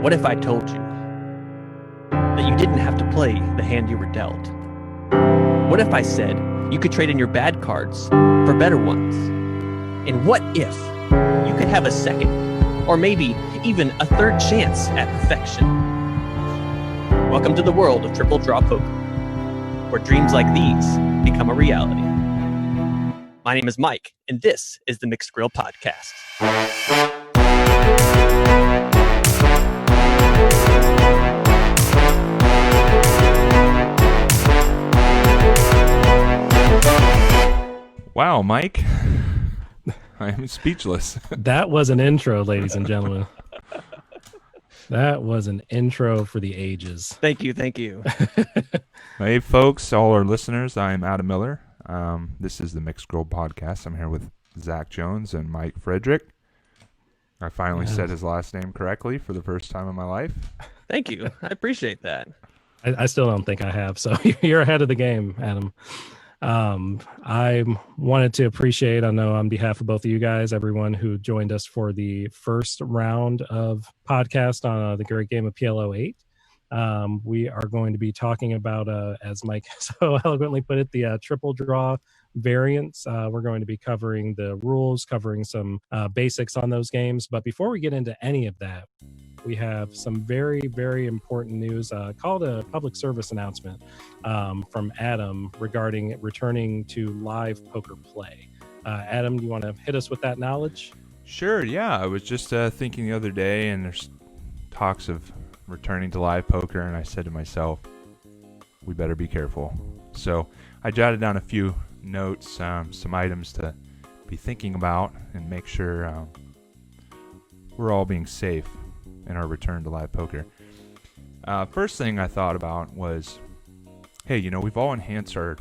What if I told you that you didn't have to play the hand you were dealt? What if I said you could trade in your bad cards for better ones? And what if you could have a second, or maybe even a third chance at perfection? Welcome to the world of triple draw poker, where dreams like these become a reality. My name is Mike, and this is the Mixed Grill Podcast. Wow, Mike. I am speechless. That was an intro, ladies and gentlemen. That was an intro for the ages. Thank you. Hey, folks, all our listeners, I'm Adam Miller. This is the Mixed Grill Podcast. I'm here with Zack Jones and Mike Fraedrich. I finally said his last name correctly for the first time in my life. Thank you. I appreciate that. I still don't think I have, so you're ahead of the game, Adam. I wanted to appreciate, I know on behalf of both of you guys, everyone who joined us for the first round of podcast on the great game of PLO 8. We are going to be talking about, as Mike so eloquently put it, the triple draw variants. We're going to be covering the rules, covering some basics on those games. But before we get into any of that, we have some very, very important news called a public service announcement from Adam regarding returning to live poker play. Adam, do you want to hit us with that knowledge? Sure, yeah. I was just thinking the other day, and there's talks of returning to live poker, and I said to myself, we better be careful. So I jotted down a few notes, some items to be thinking about and make sure we're all being safe in our return to live poker. First thing I thought about was, hey, we've all enhanced our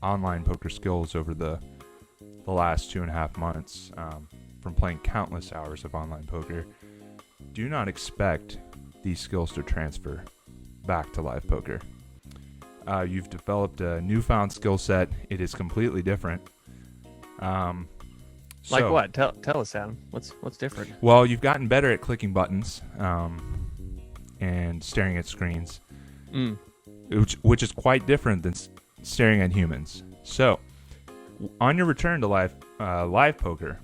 online poker skills over the last 2.5 months from playing countless hours of online poker. Do not expect these skills to transfer back to live poker. You've developed a newfound skill set. It is completely different. Like what? Tell us, Adam. What's different? Well, you've gotten better at clicking buttons and staring at screens, which is quite different than staring at humans. So, on your return to live poker,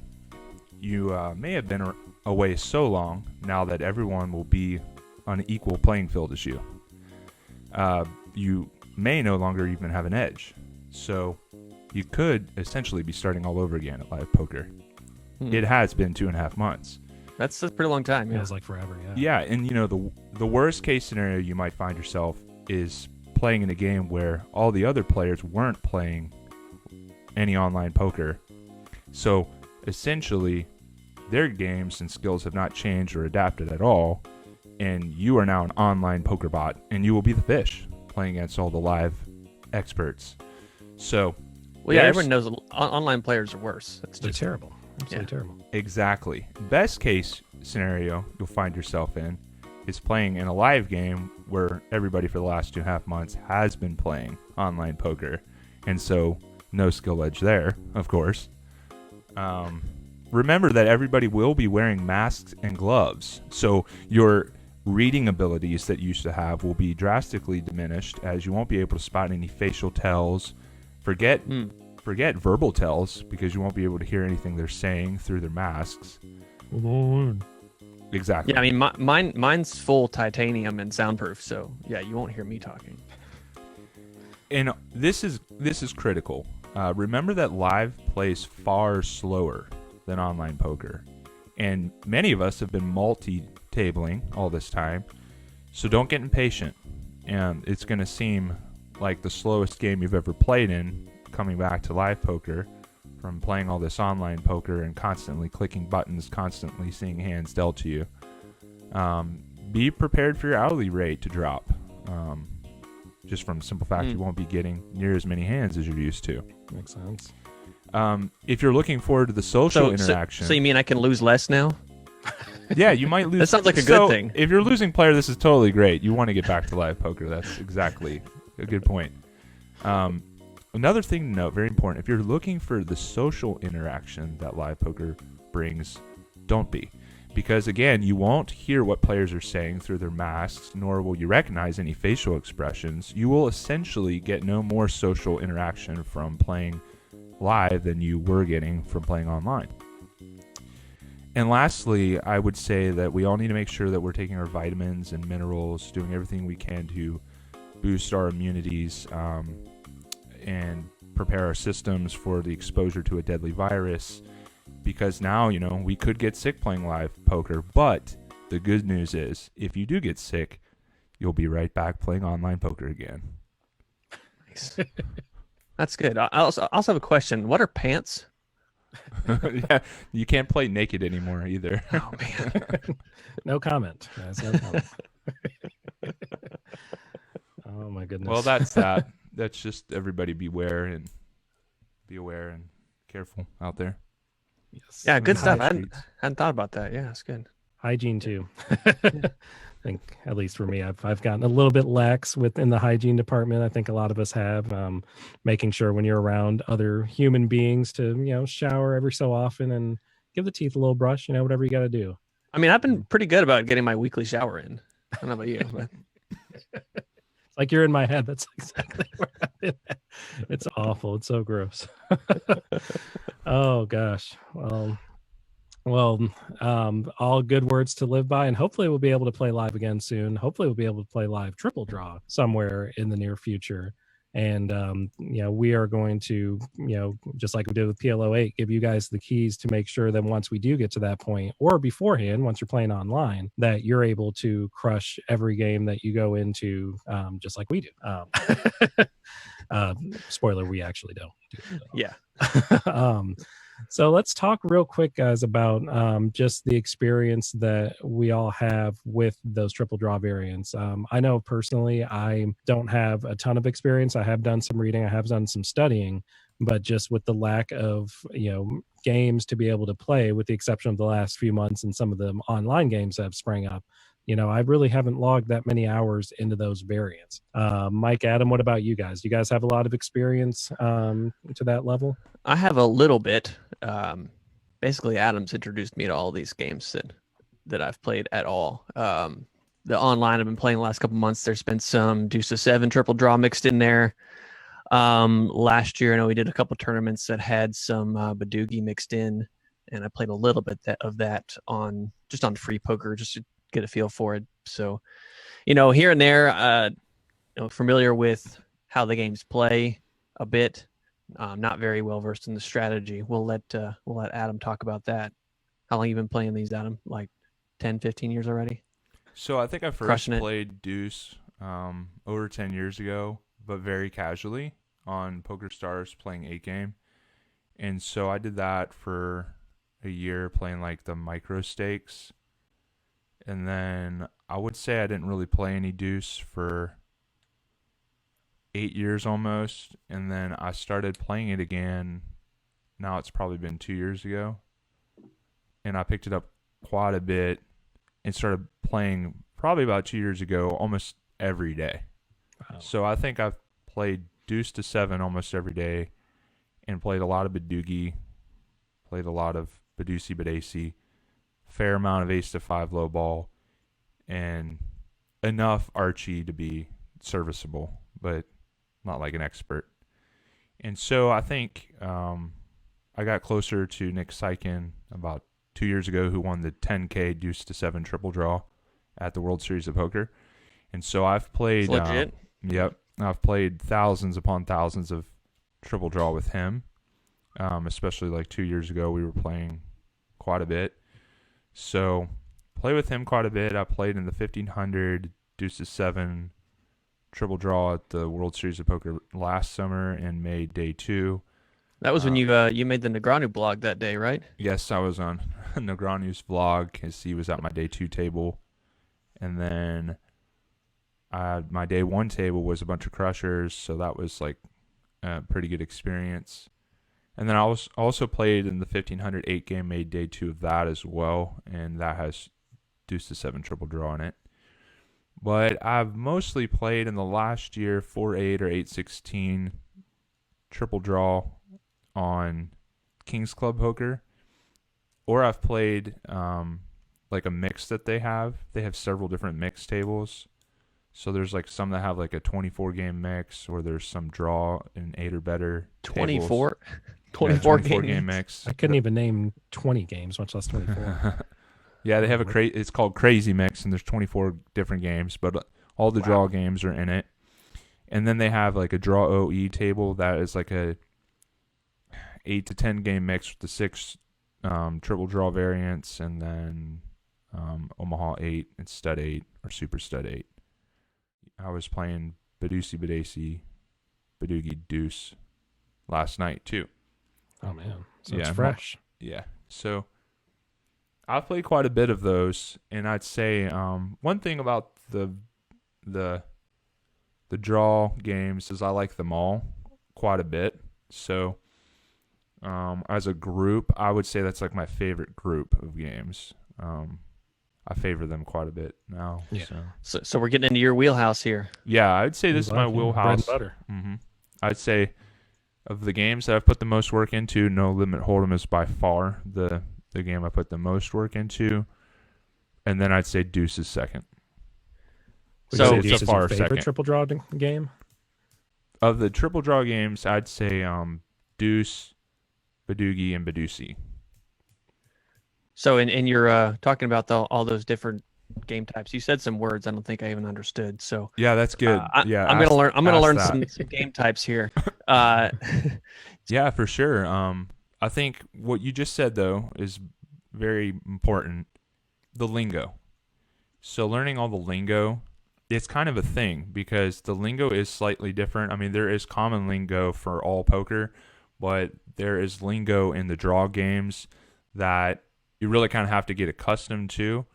you may have been away so long now that everyone will be on an equal playing field as you. You may no longer even have an edge. So, you could essentially be starting all over again at live poker. It has been 2.5 months. That's a pretty long time. Yeah. Feels like forever, yeah. Yeah, and the worst case scenario you might find yourself is playing in a game where all the other players weren't playing any online poker. So essentially, their games and skills have not changed or adapted at all, and you are now an online poker bot, and you will be the fish playing against all the live experts. So, well, yeah, everyone knows online players are worse. They're terrible. Absolutely terrible. Exactly. Best case scenario you'll find yourself in is playing in a live game where everybody for the last 2.5 months has been playing online poker, and so no skill edge there, of course. Remember that everybody will be wearing masks and gloves, so your reading abilities that you used to have will be drastically diminished, as you won't be able to spot any facial tells. Forget verbal tells, because you won't be able to hear anything they're saying through their masks. Exactly. Yeah, I mean, mine's full titanium and soundproof, so yeah, you won't hear me talking. And this is critical. Remember that live plays far slower than online poker, and many of us have been multi-tabling all this time, so don't get impatient. And it's going to seem like the slowest game you've ever played in, coming back to live poker from playing all this online poker and constantly clicking buttons, constantly seeing hands dealt to you. Be prepared for your hourly rate to drop, just from the simple fact you won't be getting near as many hands as you're used to. Makes sense. If you're looking forward to the social interaction... So you mean I can lose less now? Yeah, you might lose... That sounds like a good thing. If you're a losing player, this is totally great. You want to get back to live poker. That's exactly a good point. Another thing to note, very important, if you're looking for the social interaction that live poker brings, don't be. Because, again, you won't hear what players are saying through their masks, nor will you recognize any facial expressions. You will essentially get no more social interaction from playing live than you were getting from playing online. And lastly, I would say that we all need to make sure that we're taking our vitamins and minerals, doing everything we can to boost our immunities and prepare our systems for the exposure to a deadly virus. Because now, we could get sick playing live poker, but the good news is if you do get sick, you'll be right back playing online poker again. Nice. That's good. I also have a question. What are pants? Yeah, you can't play naked anymore either. Oh, man. No comment, guys. No comment. Oh, my goodness. Well, that's that. That's just everybody be aware and careful out there. Yes. Yeah, good stuff. I Streets. hadn't thought about that. Yeah, that's good. Hygiene too. I think, at least for me, I've gotten a little bit lax within the hygiene department. I think a lot of us have, making sure when you're around other human beings to, shower every so often and give the teeth a little brush, whatever you got to do. I mean, I've been pretty good about getting my weekly shower in. I don't know about you, but It's like you're in my head. That's exactly where I've been at. It's awful. It's so gross. Oh gosh. Well, all good words to live by, and hopefully we'll be able to play live again soon. Hopefully we'll be able to play live triple draw somewhere in the near future. And, we are going to, just like we did with PLO8, give you guys the keys to make sure that once we do get to that point, or beforehand, once you're playing online, that you're able to crush every game that you go into, just like we do. Spoiler, we actually don't. yeah. So let's talk real quick, guys, about just the experience that we all have with those triple draw variants. I know personally I don't have a ton of experience. I have done some reading. I have done some studying. But just with the lack of, games to be able to play, with the exception of the last few months and some of the online games that have sprang up, I really haven't logged that many hours into those variants. Mike, Adam, what about you guys? You guys have a lot of experience to that level? I have a little bit. Basically, Adam's introduced me to all these games that I've played at all. The online I've been playing the last couple months, there's been some Deuce-to-seven triple draw mixed in there. Last year, I know we did a couple tournaments that had some Badugi mixed in, and I played a little bit of that on free poker just to get a feel for it. So, here and there, familiar with how the games play a bit. Not very well versed in the strategy. We'll let Adam talk about that. How long you been playing these, Adam? Like 10, 15 years already? So I think I first Crushing it. played Deuce over 10 years ago, but very casually on Poker Stars playing 8-game. And so I did that for a year playing like the micro stakes. And then I would say I didn't really play any Deuce for 8 years almost. And then I started playing it again. Now it's probably been 2 years ago. And I picked it up quite a bit and started playing probably about 2 years ago almost every day. Wow. So I think I've played Deuce-to-seven almost every day and played a lot of Badugi, played a lot of baduci, baduci, fair amount of ace-to-5 lowball, and enough Archie to be serviceable, but not like an expert. And so I think I got closer to Nick Sykin about 2 years ago, who won the 10K Deuce-to-seven triple draw at the World Series of Poker. And so I've played... It's legit. Yep. I've played thousands upon thousands of triple draw with him. Especially like 2 years ago, we were playing quite a bit. So play with him quite a bit. I played in the 1500 Deuce-to-seven triple draw at the World Series of Poker last summer and made day 2. That was when you made the Negreanu blog that day, right? Yes, I was on Negreanu's vlog because he was at my day 2 table. And then my day 1 table was a bunch of crushers, so that was like a pretty good experience. And then I also played in the 1500 8-game, made day 2 of that as well, and that has Deuce-to-seven triple draw in it. But I've mostly played in the last year 4-8 or 8-16 triple draw on King's Club Poker, or I've played like a mix that they have. They have several different mix tables. So there's like some that have like a 24 game mix, or there's some draw in 8 or better. 24, tables. 24 24 games. game mix. I couldn't even name 20 games, much less 24. Yeah, they have it's called Crazy Mix, and there's 24 different games, but all the draw games are in it. And then they have like a draw OE table that is like a 8 to 10 game mix with the 6 triple draw variants, and then Omaha 8 and Stud 8 or Super Stud 8. I was playing Baducy, Badugi, Deuce last night too. Oh man, so Yeah, it's fresh. Yeah, so I've played quite a bit of those, and I'd say one thing about the draw games is I like them all quite a bit. So as a group, I would say that's like my favorite group of games. I favor them quite a bit now. Yeah. So we're getting into your wheelhouse here. yeah, I'd say this is my wheelhouse. Bread and butter. Mm-hmm. I'd say of the games that I've put the most work into, No Limit Hold'em is by far the game I put the most work into, and then I'd say Deuce is second. So Deuce is your favorite triple draw game? Of the triple draw games, I'd say Deuce, Badugi, and Baducy. So in your talking about all those different game types, you said some words I don't think I even understood. So yeah, that's good. I'm gonna learn some game types here. Yeah, for sure. I think what you just said though is very important. The lingo. So learning all the lingo, it's kind of a thing because the lingo is slightly different. I mean, there is common lingo for all poker, but there is lingo in the draw games that you really kind of have to get accustomed to.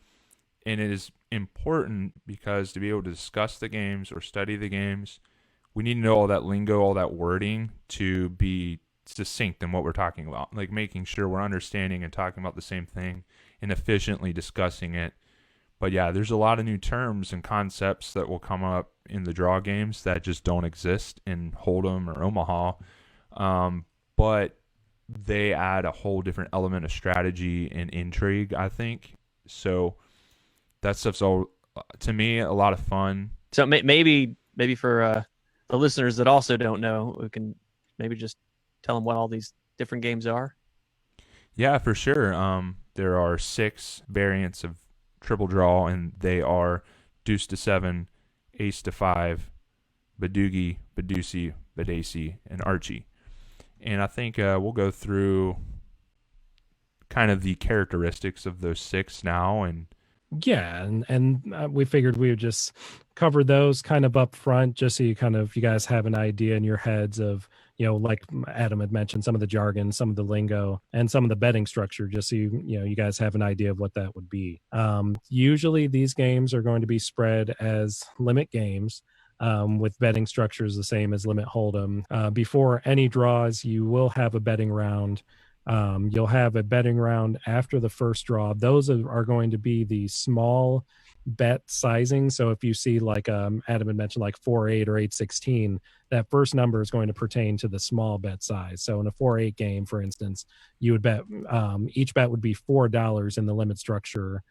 And it is important because to be able to discuss the games or study the games, we need to know all that lingo, all that wording to be succinct in what we're talking about. Like making sure we're understanding and talking about the same thing and efficiently discussing it. But yeah, there's a lot of new terms and concepts that will come up in the draw games that just don't exist in Hold'em or Omaha. But they add a whole different element of strategy and intrigue, I think. So that stuff's all, to me, a lot of fun. So maybe for the listeners that also don't know, we can maybe just tell them what all these different games are. Yeah, for sure. There are 6 variants of triple draw, and they are Deuce-to-seven, Ace-to-5, Badugi, Baducy, Baducy, and Archie. And I think we'll go through kind of the characteristics of those 6 now. And yeah, and we figured we would just cover those kind of up front, just so you guys have an idea in your heads of, like Adam had mentioned, some of the jargon, some of the lingo, and some of the betting structure, just so you guys have an idea of what that would be. Usually these games are going to be spread as limit games. With betting structures the same as Limit Hold'em. Before any draws, you will have a betting round. You'll have a betting round after the first draw. Those are going to be the small bet sizing. So if you see, like Adam had mentioned, like 4-8 or 8-16, that first number is going to pertain to the small bet size. So in a 4-8 game, for instance, you would bet each bet would be $4 in the limit structure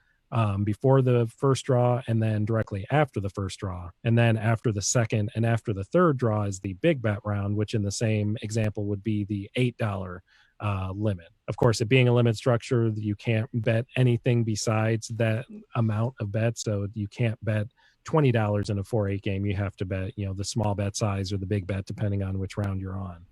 before the first draw, and then directly after the first draw. And then after the second and after the third draw is the big bet round, which in the same example would be the $8 limit. Of course, it being a limit structure, you can't bet anything besides that amount of bets. So you can't bet $20 in a 4-8 game. You have to bet, the small bet size or the big bet, depending on which round you're on.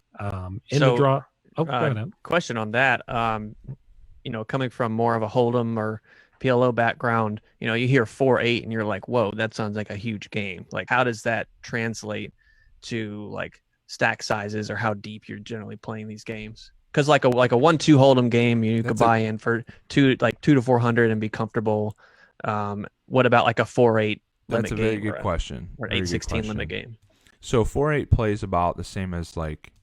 The draw. Oh, go ahead. Question on that. Coming from more of a Hold'em or PLO background, you hear 4-8 and you're like, whoa, that sounds like a huge game. Like, how does that translate to like stack sizes or how deep you're generally playing these games? Because like a 1-2 Hold'em game, you could buy in for 2 to 400 and be comfortable. What about like a 4-8 limit game? That's a very good question. Or an 8-16 limit game. So 4-8 plays about the same as like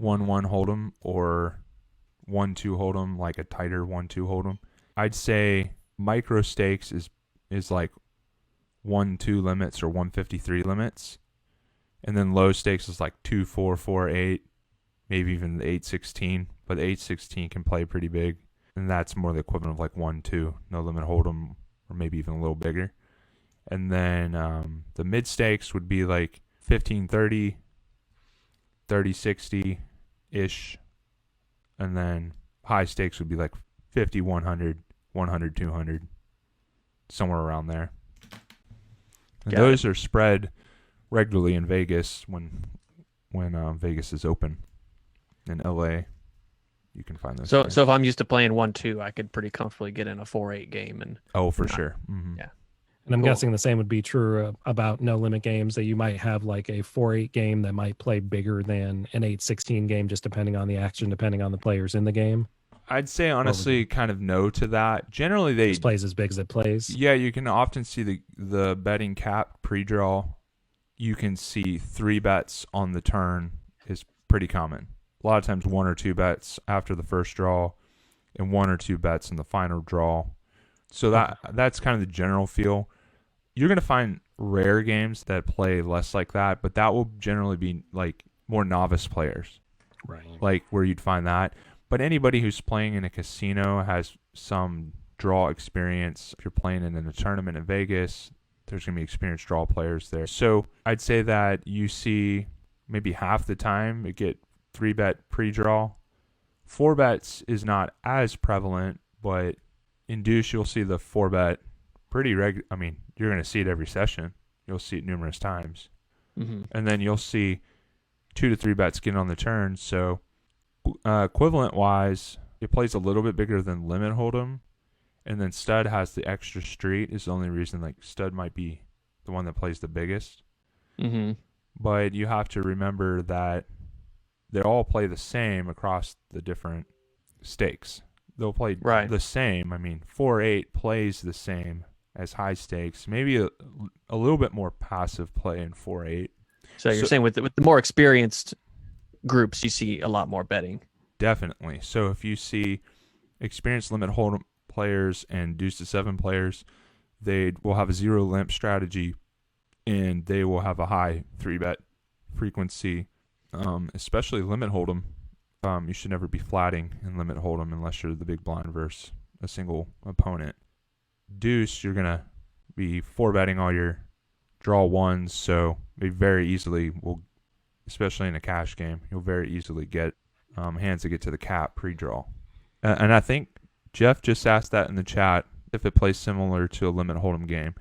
1-1 Hold'em or 1-2 Hold'em, like a tighter 1-2 Hold'em. I'd say micro stakes is like 1-2 limits or 153 limits, and then low stakes is like 2-4, 4-8, maybe even the 8-16. But the 8-16 can play pretty big. and that's more the equivalent of like 1-2, no limit hold'em, or maybe even a little bigger. And then the mid stakes would be like 15-30, 30-60 ish, and then high stakes would be like 50, 100, 100, 200, somewhere around there. And those are spread regularly in Vegas when Vegas is open. In LA, you can find those. So if I'm used to playing 1-2, I could pretty comfortably get in a 4-8 game and. For sure. Mm-hmm. Yeah. And I'm guessing the same would be true about no limit games, that you might have like a 4-8 game that might play bigger than an 8-16 game, just depending on the action, depending on the players in the game. I'd say honestly kind of no to that. Generally, they just plays as big as it plays. Yeah, you can often see the betting cap pre-draw. You can see 3 bets on the turn is pretty common. A lot of times 1 or 2 bets after the first draw and 1 or 2 bets in the final draw. So that's kind of the general feel. You're going to find rare games that play less like that, but that will generally be like more novice players. Right. Like where you'd find that. But anybody who's playing in a casino has some draw experience. If you're playing in a tournament in Vegas, there's going to be experienced draw players there. So I'd say that you see maybe half the time you get 3-bet pre-draw. 4 bets is not as prevalent, but in Deuce you'll see the 4-bet pretty regular. I mean, you're going to see it every session. You'll see it numerous times. Mm-hmm. And then you'll see 2 to 3 bets get on the turn. So equivalent-wise, it plays a little bit bigger than limit hold'em. And then stud has the extra street is the only reason like stud might be the one that plays the biggest. Mm-hmm. But you have to remember that they all play the same across the different stakes. They'll play the same. I mean, 4-8 plays the same as high stakes. Maybe a little bit more passive play in 4-8. So you're saying with the more experienced groups, you see a lot more betting. Definitely. So if you see experienced limit hold'em players and Deuce-to-seven players, they will have a 0 limp strategy, and they will have a high 3-bet frequency. Especially limit hold'em. You should never be flatting in limit hold'em unless you're the big blind versus a single opponent. Deuce, you're gonna be 4-betting all your draw ones, so they very easily will, especially in a cash game, you'll very easily get hands that get to the cap pre-draw. And I think Jeff just asked that in the chat if it plays similar to a limit hold'em game.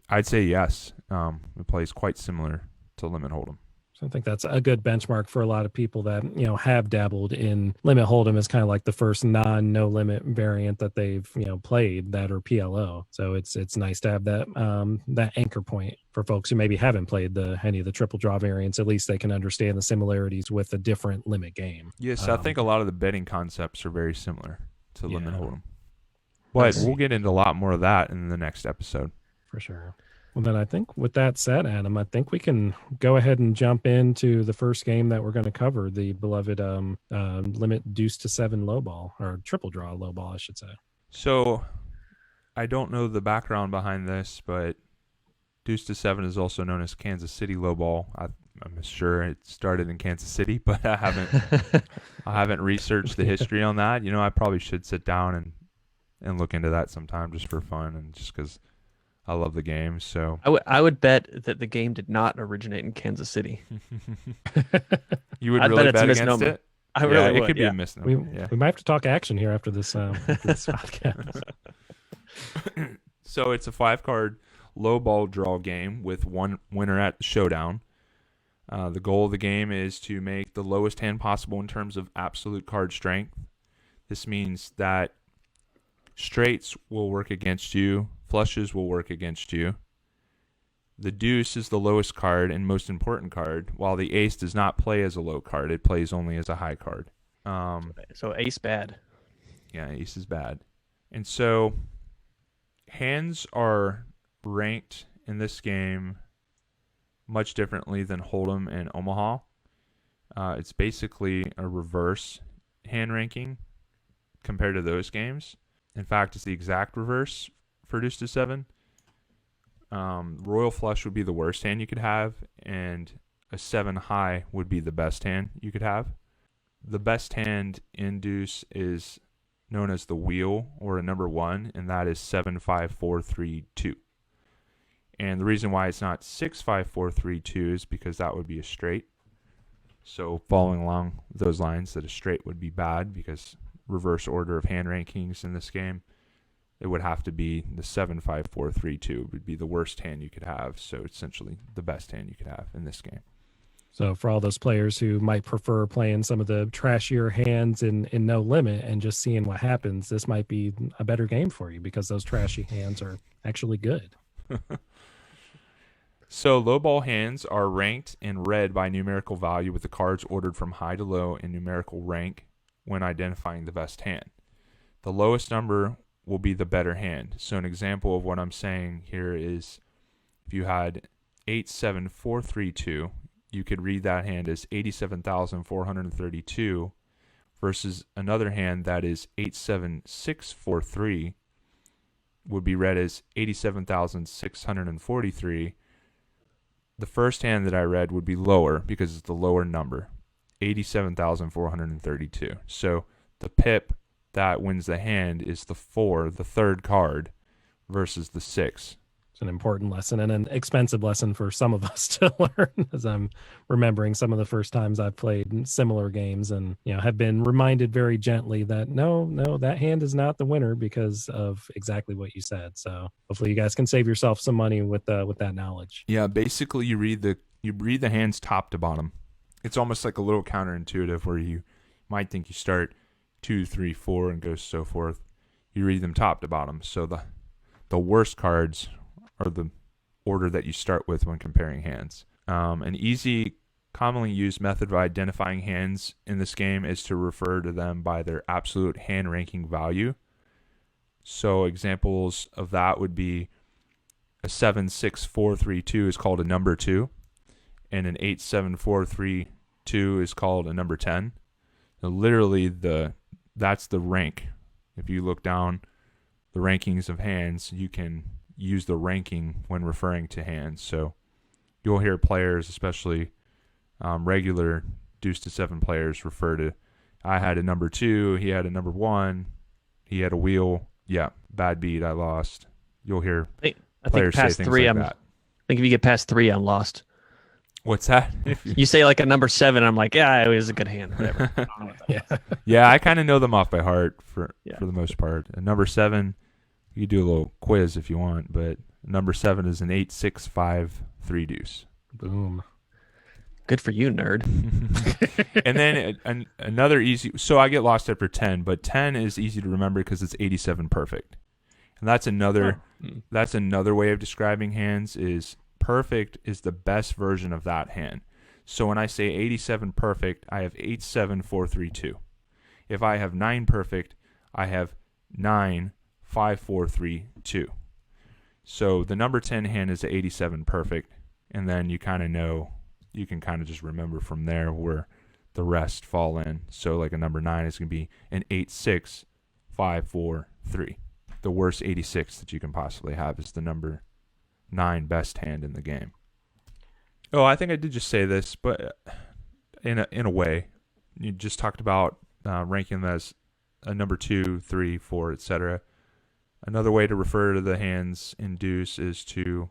I'd say yes. It plays quite similar to limit hold'em. So I think that's a good benchmark for a lot of people that, have dabbled in limit hold'em as kind of like the first no limit variant that they've, played, that or PLO. So it's nice to have that anchor point for folks who maybe haven't played any of the triple draw variants. At least they can understand the similarities with a different limit game. Yes, I think a lot of the betting concepts are very similar to limit hold'em. But we'll get into a lot more of that in the next episode. For sure. Well, then I think with that said, Adam, I think we can go ahead and jump into the first game that we're going to cover, the beloved limit Deuce-to-seven Lowball, or triple draw Lowball, I should say. So I don't know the background behind this, but Deuce-to-seven is also known as Kansas City Lowball. I'm sure it started in Kansas City, but I haven't researched the history on that. I probably should sit down and look into that sometime just for fun and just because I love the game. So I would bet that the game did not originate in Kansas City. You would really bet against it? I really would. It could be a misnomer. We might have to talk action here after this podcast. So it's a 5-card low ball draw game with one winner at the showdown. The goal of the game is to make the lowest hand possible in terms of absolute card strength. This means that straights will work against you. Flushes will work against you. The deuce is the lowest card and most important card, while the ace does not play as a low card. It plays only as a high card. So ace bad. Yeah, ace is bad. And so hands are ranked in this game much differently than Hold'em and Omaha. It's basically a reverse hand ranking compared to those games. In fact, it's the exact reverse for Deuce-to-seven. Royal flush would be the worst hand you could have, and a 7 high would be the best hand you could have. The best hand in Deuce is known as the wheel or a number 1, and that is 7-5-4-3-2. And the reason why it's not 6-5-4-3-2 is because that would be a straight. So following along those lines, that a straight would be bad because reverse order of hand rankings in this game, it would have to be the 7-5-4-3-2 would be the worst hand you could have. So essentially the best hand you could have in this game. So for all those players who might prefer playing some of the trashier hands in No Limit and just seeing what happens, this might be a better game for you because those trashy hands are actually good. So lowball hands are ranked and read by numerical value with the cards ordered from high to low in numerical rank when identifying the best hand. The lowest number will be the better hand. So an example of what I'm saying here is if you had 8-7-4-3-2, you could read that hand as 87,432 versus another hand that is 8-7-6-4-3 would be read as 87,643. The first hand that I read would be lower because it's the lower number, 87,432. So the pip that wins the hand is the 4, the third card, versus the 6. It's an important lesson and an expensive lesson for some of us to learn, as I'm remembering some of the first times I've played similar games and, have been reminded very gently that no, that hand is not the winner because of exactly what you said. So hopefully you guys can save yourself some money with that knowledge. Yeah, basically you read the hands top to bottom. It's almost like a little counterintuitive where you might think you start 2, 3, 4 and go so forth. You read them top to bottom. So the worst cards are the order that you start with when comparing hands. An easy, commonly used method of identifying hands in this game is to refer to them by their absolute hand ranking value. So examples of that would be a 7-6-4-3-2 is called a number 2, and an 8-7-4-3-2 is called a number 10. So literally that's the rank. If you look down the rankings of hands, you can use the ranking when referring to hands. So you'll hear players, especially regular Deuce-to-seven players, refer to, I had a number 2, he had a number 1, he had a wheel. Yeah, bad beat, I lost. You'll hear players say things like that. I think if you get past 3, I'm lost. What's that? You say like a number 7, I'm like, yeah, it was a good hand. Whatever. Yeah, I kind of know them off by heart for the most part. A number 7, you can do a little quiz if you want, but number 7 is an 8-6-5-3 deuce. Boom. Good for you, nerd. And then another easy. So I get lost after 10, but 10 is easy to remember because it's 87 perfect, and that's another way of describing hands. Is perfect is the best version of that hand. So when I say 87 perfect, I have 8-7-4-3-2. If I have 9 perfect, I have 9-5-4-3-2. So the number 10 hand is 87 perfect, and then you kind of know, you can kind of just remember from there where the rest fall in. So like a number 9 is going to be an 8-6-5-4-3. The worst 86 that you can possibly have is the number 9 best hand in the game. Oh, I think I did just say this, but in a way, you just talked about ranking them as a number 2, 3, 4, etc. Another way to refer to the hands in Deuce is to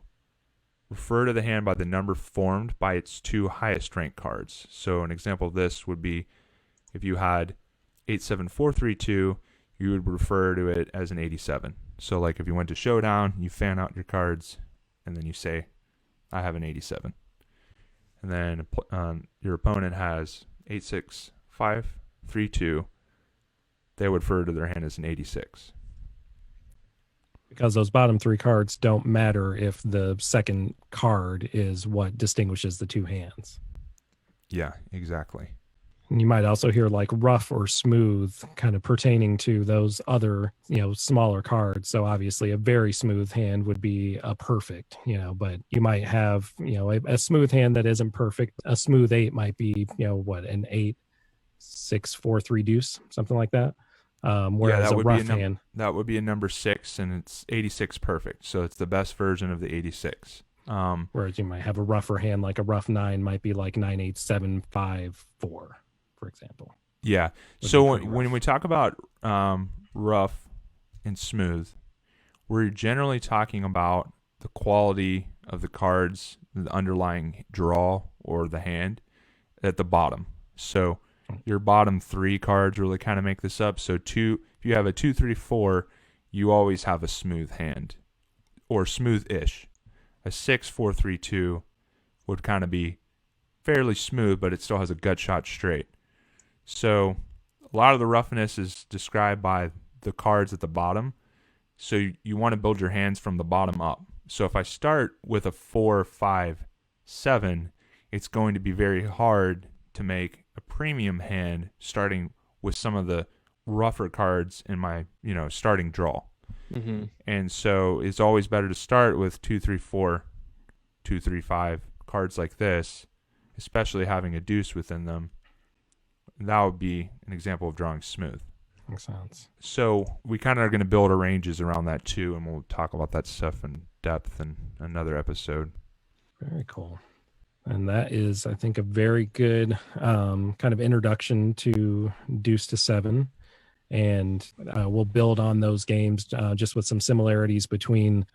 refer to the hand by the number formed by its 2 highest ranked cards. So an example of this would be if you had 8-7-4-3-2, you would refer to it as an 87. So like if you went to Showdown, you fan out your cards, and then you say, I have an 87. And then your opponent has 8-6-5-3-2. They would refer to their hand as an 86. Because those bottom 3 cards don't matter if the second card is what distinguishes the 2 hands. Yeah, exactly. And you might also hear like rough or smooth kind of pertaining to those other, smaller cards. So obviously a very smooth hand would be a perfect, but you might have, a smooth hand that isn't perfect. A smooth 8 might be, an 8-6-4-3 deuce, something like that. Whereas that a would rough be hand. That would be a number 6, and it's 86 perfect. So it's the best version of the 86. Whereas you might have a rougher hand, like a rough 9 might be like 9-8-7-5-4, for example. Yeah. Would So be pretty when rough. we talk about rough and smooth, we're generally talking about the quality of the cards, the underlying draw or the hand at the bottom. So your bottom 3 cards really kind of make this up. So if you have a 2, 3, 4, you always have a smooth hand or smooth-ish. A 6, 4, 3, 2 would kind of be fairly smooth, but it still has a gut shot straight. So a lot of the roughness is described by the cards at the bottom. So you want to build your hands from the bottom up. So if I start with a 4, 5, 7, it's going to be very hard to make a premium hand starting with some of the rougher cards in my, starting draw. Mm-hmm. And so it's always better to start with 2, 3, 4, 2, 3, 5 cards like this, especially having a deuce within them. That would be an example of drawing smooth. Makes sense. So we kind of are going to build our ranges around that too, and we'll talk about that stuff in depth in another episode. Very cool. And that is, I think, a very good kind of introduction to Deuce-to-seven. And we'll build on those games just with some similarities between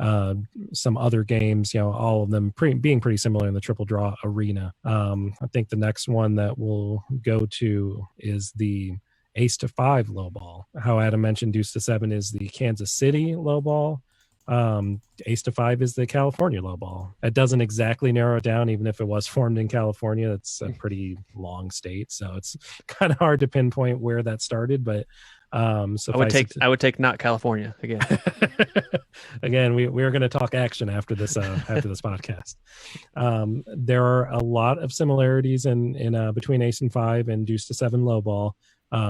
some other games, all of them being pretty similar in the triple draw arena. I think the next one that we'll go to is the Ace-to-5 Lowball. How Adam mentioned, Deuce-to-seven is the Kansas City Lowball. Ace-to-5 is the California Lowball. That doesn't exactly narrow it down, even if it was formed in California. It's a pretty long state, so it's kind of hard to pinpoint where that started, but so I would take not California again. Again, we are going to talk action after this podcast. There are a lot of similarities in between Ace and 5 and Deuce-to-seven Lowball.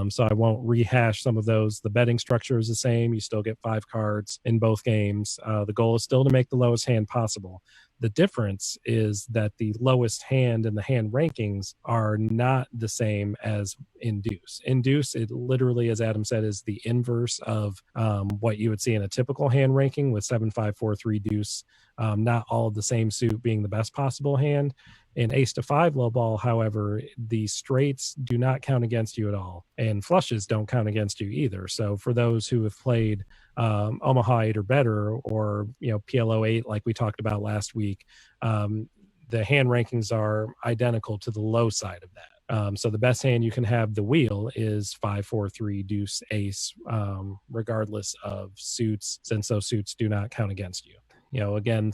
So I won't rehash some of those. The betting structure is the same. You still get 5 cards in both games. The goal is still to make the lowest hand possible. The difference is that the lowest hand and the hand rankings are not the same as in Deuce. In Deuce, it literally, as Adam said, is the inverse of what you would see in a typical hand ranking with 7, 5, 4, 3 Deuce. Not all of the same suit being the best possible hand. In Ace-to-5 Lowball, however, the straights do not count against you at all, and flushes don't count against you either. So for those who have played Omaha 8 or better, or PLO 8 like we talked about last week, the hand rankings are identical to the low side of that. So the best hand you can have, the wheel, is 5, 4, 3 Deuce Ace, regardless of suits, since those suits do not count against you. Again,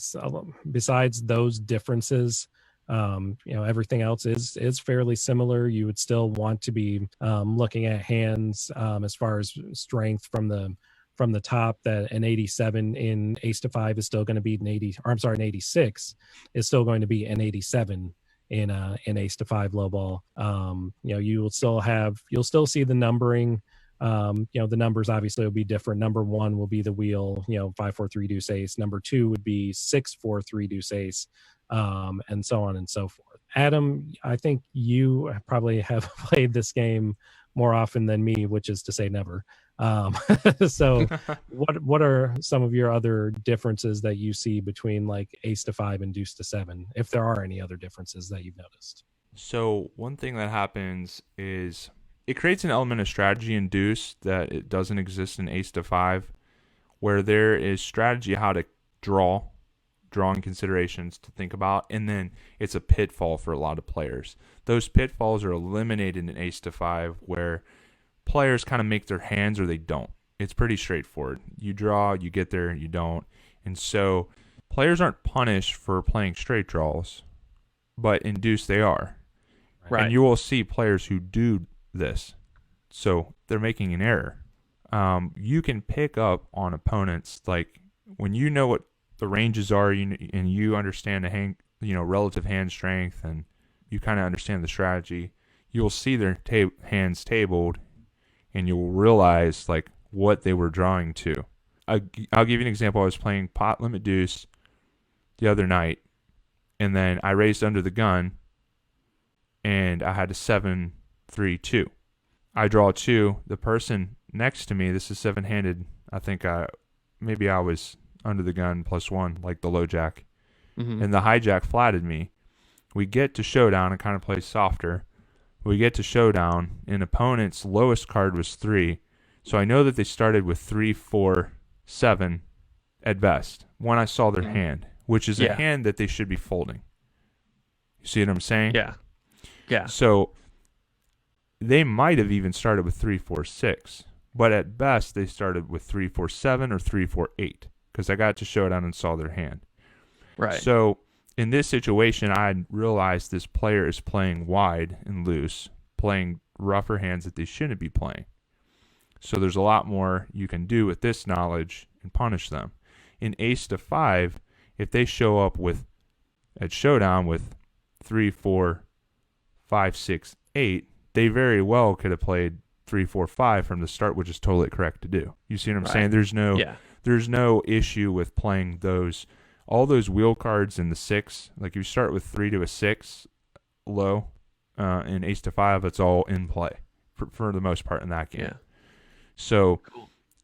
besides those differences, everything else is fairly similar. You would still want to be looking at hands as far as strength from the top. That an 87 in Ace-to-5 is still going to be an an 86 is still going to be an 87 in Ace-to-5 Lowball. You'll still see the numbering. The numbers obviously will be different. Number 1 will be the wheel, 5, 4, 3 Deuce Ace. Number 2 would be 6, 4, 3 Deuce Ace, and so on and so forth. Adam, I think you probably have played this game more often than me, which is to say never. So what are some of your other differences that you see between like Ace-to-5 and Deuce-to-7, if there are any other differences that you've noticed? So one thing that happens is it creates an element of strategy in Deuce that it doesn't exist in Ace-to-5, where there is strategy how to drawing considerations to think about, and then it's a pitfall for a lot of players. Those pitfalls are eliminated in Ace-to-5, where players kind of make their hands or they don't. It's pretty straightforward. You draw, you get there, you don't. And so players aren't punished for playing straight draws, but in Deuce they are. Right. And you will see players who do this. So they're making an error. You can pick up on opponents, like when you know what the ranges are and you understand the relative hand strength, and you kind of understand the strategy, you'll see their hands tabled, and you'll realize like what they were drawing to. I'll give you an example. I was playing pot limit deuce the other night, and then I raised under the gun, and I had a 7-3-2. I draw 2. The person next to me, this is 7-handed. I think maybe I was under the gun +1, like the low jack. Mm-hmm. And the hijack flatted me. We get to showdown and kind of play softer. We get to showdown, and opponent's lowest card was 3. So I know that they started with 3, 4, 7 at best when I saw their hand, which is a hand that they should be folding. You see what I'm saying? Yeah. Yeah. So they might have even started with 3, 4, 6, but at best they started with 3, 4, 7 or 3, 4, 8 because I got to showdown and saw their hand. Right. So in this situation, I realized this player is playing wide and loose, playing rougher hands that they shouldn't be playing. So there's a lot more you can do with this knowledge and punish them. In ace to 5, if they show up at showdown with 3, 4, 5, 6, 8, they very well could have played 3, 4, 5 from the start, which is totally correct to do. You see what I'm saying? There's no issue with playing all those wheel cards in the 6. Like you start with 3 to a 6 low, in ace to 5, it's all in play for the most part in that game. Yeah. So,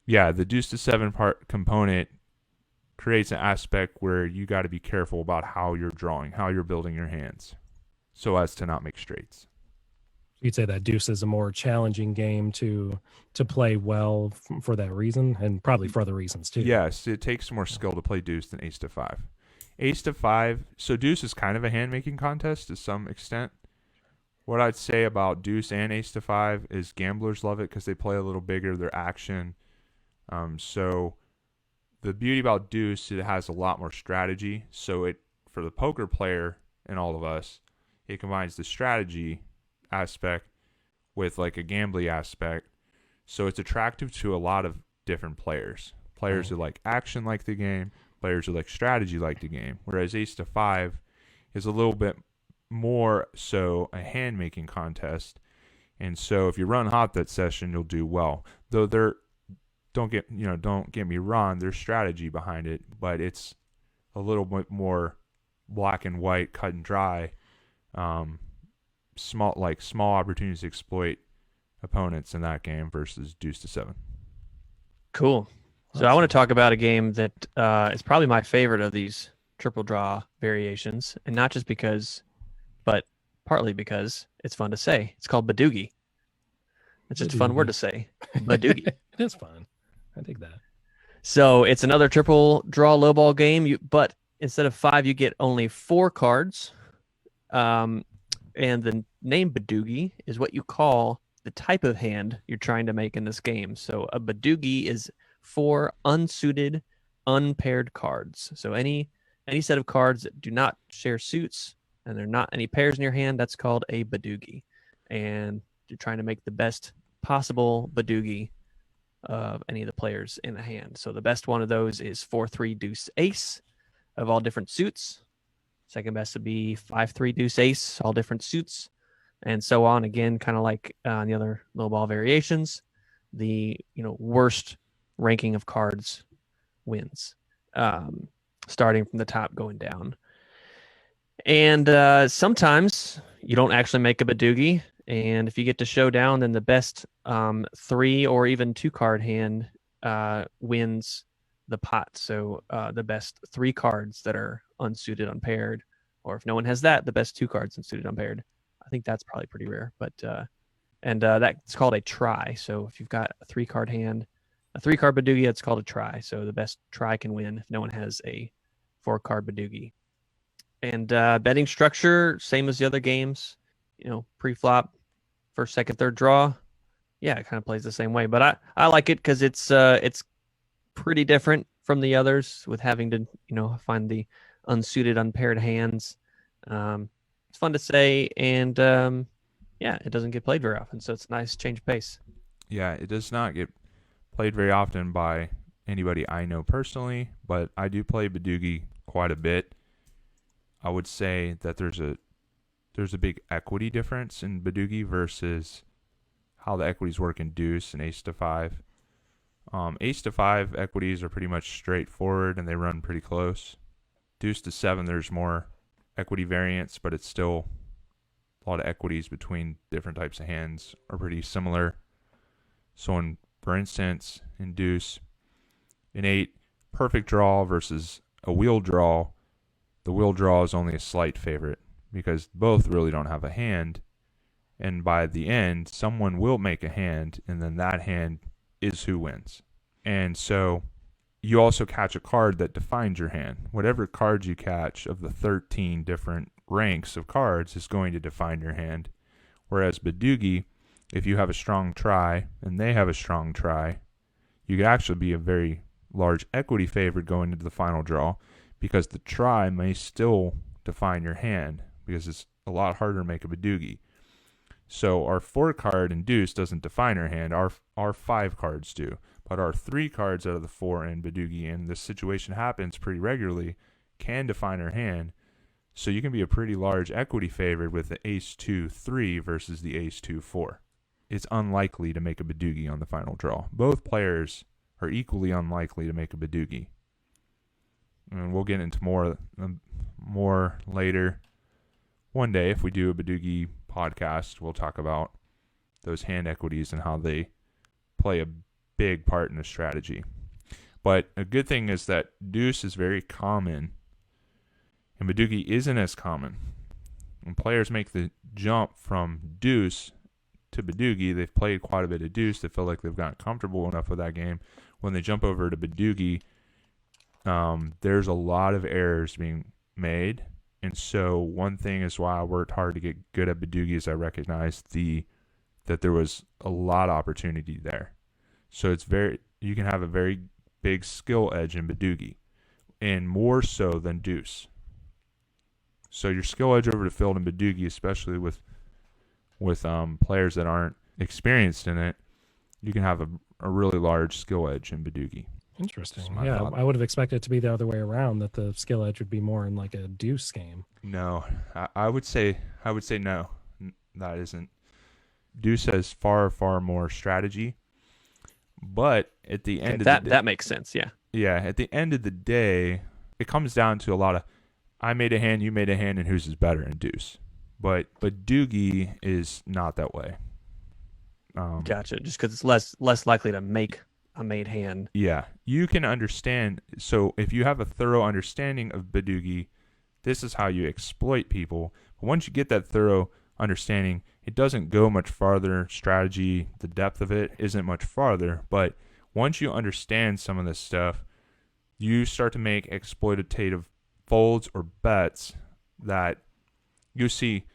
the Deuce-to-seven component creates an aspect where you got to be careful about how you're drawing, how you're building your hands, so as to not make straights. You'd say that Deuce is a more challenging game to play well for that reason, and probably for other reasons too. Yes, it takes more skill to play Deuce than ace to 5. Ace to 5, so Deuce is kind of a hand-making contest to some extent. What I'd say about Deuce and ace to 5 is gamblers love it because they play a little bigger, their action. So the beauty about Deuce, it has a lot more strategy. So for the poker player and all of us, it combines the strategy aspect with like a gambling aspect. So it's attractive to a lot of different players. Players who like action like the game, players who like strategy like the game. Whereas ace to 5 is a little bit more so a hand-making contest. And so if you run hot that session, you'll do well. Though don't get me wrong, there's strategy behind it, but it's a little bit more black and white, cut and dry. Small opportunities to exploit opponents in that game versus Deuce-to-seven. Cool. So I want to talk about a game that is probably my favorite of these triple draw variations, and not just because, but partly because it's fun to say. It's called Badugi. It's just a fun word to say. Badugi. It is fun. I dig that. So it's another triple draw lowball game, but instead of 5, you get only 4 cards. And the name Badugi is what you call the type of hand you're trying to make in this game. So a Badugi is 4 unsuited, unpaired cards. So any set of cards that do not share suits and there are not any pairs in your hand, that's called a Badugi. And you're trying to make the best possible Badugi of any of the players in the hand. So the best one of those is 4-3 deuce ace of all different suits. Second best would be 5-3 deuce ace, all different suits, and so on. Again, kind of like the other lowball variations, the worst ranking of cards wins, starting from the top going down. And sometimes you don't actually make a Badugi, and if you get to showdown, then the best 3 or even 2 card hand wins the pot. So the best 3 cards that are unsuited, unpaired, or if no one has that, the best 2 cards unsuited, unpaired. I think that's probably pretty rare, but that's called a try. So if you've got a 3-card hand, a 3-card Badugi, it's called a try. So the best try can win if no one has a 4-card Badugi. And betting structure, same as the other games. Pre-flop, first, second, third draw. Yeah, it kind of plays the same way, but I like it because it's pretty different from the others with having to find the unsuited, unpaired hands. It's fun to say, and it doesn't get played very often, so it's a nice change of pace. Yeah, it does not get played very often by anybody I know personally, but I do play Badugi quite a bit. I would say that there's a big equity difference in Badugi versus how the equities work in Deuce and Ace to 5. Ace to 5 equities are pretty much straightforward and they run pretty close. Deuce to 7, there's more equity variance, but it's still a lot of equities between different types of hands are pretty similar. So for instance, in Deuce, in 8, perfect draw versus a wheel draw, the wheel draw is only a slight favorite because both really don't have a hand. And by the end, someone will make a hand, and then that hand is who wins. And so you also catch a card that defines your hand. Whatever cards you catch of the 13 different ranks of cards is going to define your hand. Whereas Badugi, if you have a strong try and they have a strong try, you could actually be a very large equity favored going into the final draw, because the try may still define your hand, because it's a lot harder to make a Badugi. So our 4 card in Deuce doesn't define our hand. Our 5 cards do. But our 3 cards out of the 4 in Badugi, and this situation happens pretty regularly, can define our hand. So you can be a pretty large equity favorite with the Ace-2-3 versus the Ace-2-4. It's unlikely to make a Badugi on the final draw. Both players are equally unlikely to make a Badugi. And we'll get into more later. One day, if we do a Badugi podcast, we'll talk about those hand equities and how they play a big part in the strategy. But a good thing is that Deuce is very common, and Badugi isn't as common. When players make the jump from Deuce to Badugi, they've played quite a bit of Deuce. They feel like they've gotten comfortable enough with that game. When they jump over to Badugi, there's a lot of errors being made. And so one thing is why I worked hard to get good at Badugi is I recognized that there was a lot of opportunity there. So you can have a very big skill edge in Badugi, and more so than Deuce. So your skill edge over the field in Badugi, especially with players that aren't experienced in it, you can have a really large skill edge in Badugi. Interesting. Yeah, I would have expected it to be the other way around, that the skill edge would be more in like a Deuce game. No, I would say no. That isn't. Deuce has far more strategy, but at the end of the day, that makes sense. Yeah. Yeah, at the end of the day, it comes down to a lot of I made a hand, you made a hand, and whose is better in Deuce. But Doogie is not that way. Gotcha. Just because it's less likely to make a made hand. Yeah, you can understand. So if you have a thorough understanding of Badugi, this is how you exploit people. But once you get that thorough understanding, it doesn't go much farther. Strategy, the depth of it isn't much farther. But once you understand some of this stuff, you start to make exploitative folds or bets that you see.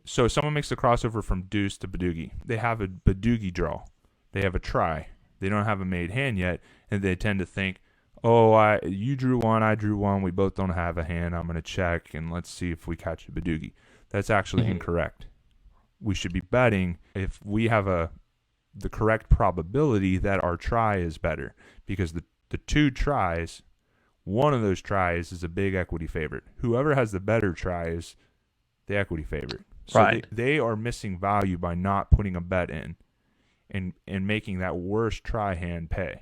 So someone makes a crossover from Deuce to Badugi. They have a Badugi draw. They have a try. They don't have a made hand yet, and they tend to think, oh, you drew one, I drew one, we both don't have a hand, I'm going to check, and let's see if we catch a Badugi. That's actually incorrect. We should be betting if we have the correct probability that our try is better, because the two tries, one of those tries is a big equity favorite. Whoever has the better try is the equity favorite. So right. They are missing value by not putting a bet in and making that worst try hand pay.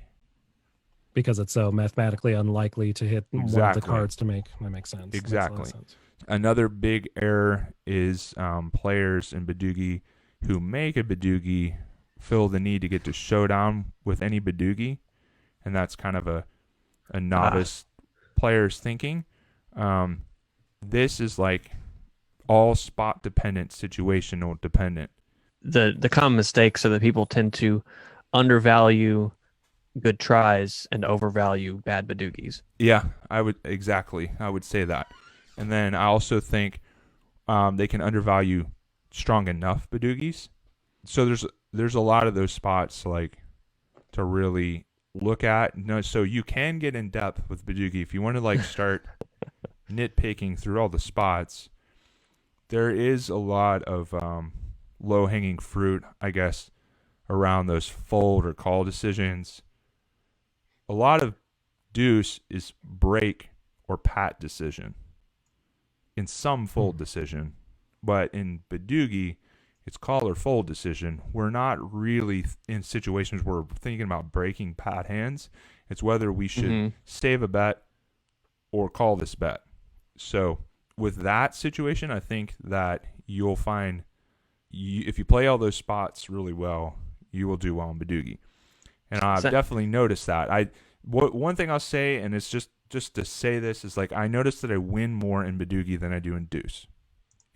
Because it's so mathematically unlikely to hit one of the cards to make. That makes sense. Exactly. Makes sense. Another big error is players in Badugi who make a Badugi feel the need to get to showdown with any Badugi, and that's kind of a novice player's thinking. This is like all spot dependent, situational dependent. The common mistakes are that people tend to undervalue good tries and overvalue bad Badugis. Yeah, I would say that. And then I also think they can undervalue strong enough Badugis. So there's a lot of those spots like to really look at. No, so you can get in depth with Badugi if you want to like start nitpicking through all the spots. There is a lot of low-hanging fruit, I guess, around those fold or call decisions. A lot of Deuce is break or pat decision in some fold decision, but in Badugi, it's call or fold decision. We're not really in situations where we're thinking about breaking pat hands. It's whether we should save a bet or call this bet. So with that situation, I think that you'll find if you play all those spots really well, you will do well in Badugi. And I've definitely noticed that. One thing I'll say, and it's just to say this, is like I noticed that I win more in Badugi than I do in Deuce.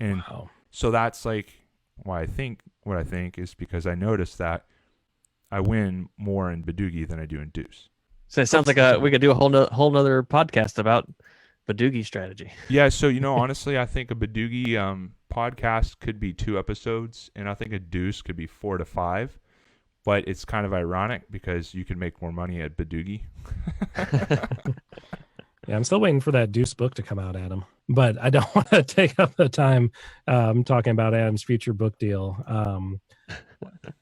And so that's like what I think is because I noticed that I win more in Badugi than I do in Deuce. So it sounds like we could do a whole nother podcast about Badugi strategy. Yeah, so honestly, I think a Badugi podcast could be 2 episodes, and I think a Deuce could be 4 to 5. But it's kind of ironic because you can make more money at Badugi. Yeah, I'm still waiting for that Deuce book to come out, Adam. But I don't want to take up the time talking about Adam's future book deal